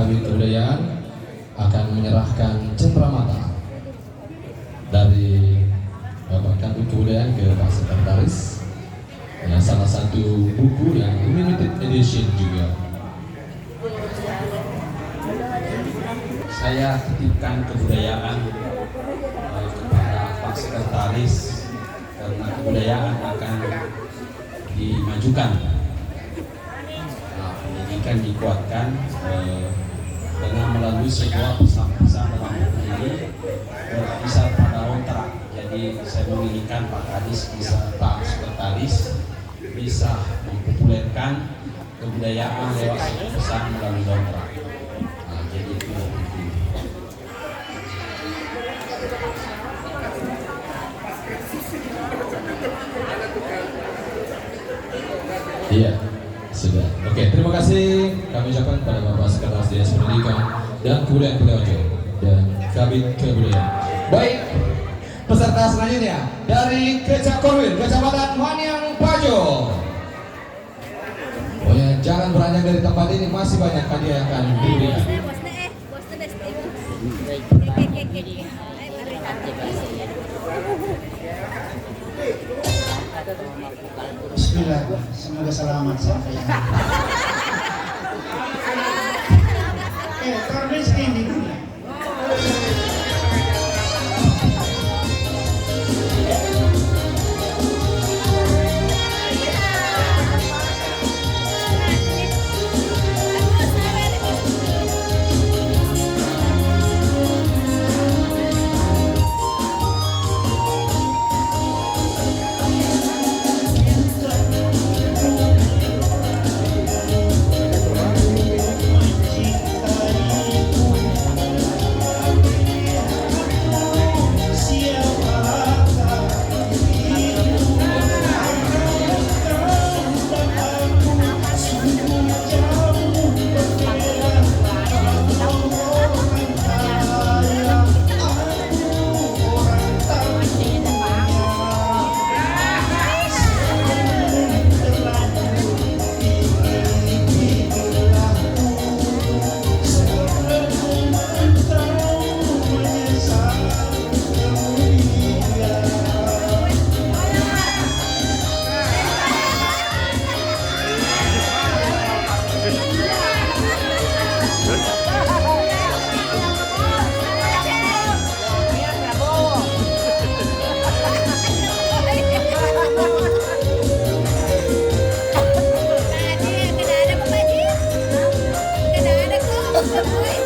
Kabin Kebudayaan akan menyerahkan cenderamata dari Bapak Kabin Kebudayaan ke Pak Sekretaris. Salah satu buku yang limited edition juga. Saya titipkan kebudayaan kepada Pak Sekretaris karena kebudayaan akan dimajukan, pendidikan dikuatkan dengan melalui sebuah pesan-pesan dalam buku ini berkisar pada kontrak. Jadi saya menginginkan Pak Kadis Pak Sekretaris bisa mempopulerkan kebudayaan lewat pesan melalui kontrak. Jadi itu yang penting. Iya, sudah. Oke, terima kasih kami ucapkan kepada Bapak Sekretaris Dinas Pendidikan dan Kebudayaan Kuliajo dan Kabin Kebudayaan. Baik, peserta selanjutnya dari Kecakorwil, Kecamatan Manyang Pajo. Oh ya, jangan beranjak dari tempat ini, masih banyak hadiah yang akan diberikan. Bismillah, semoga selamat sampai. Terus ini dunia. Ada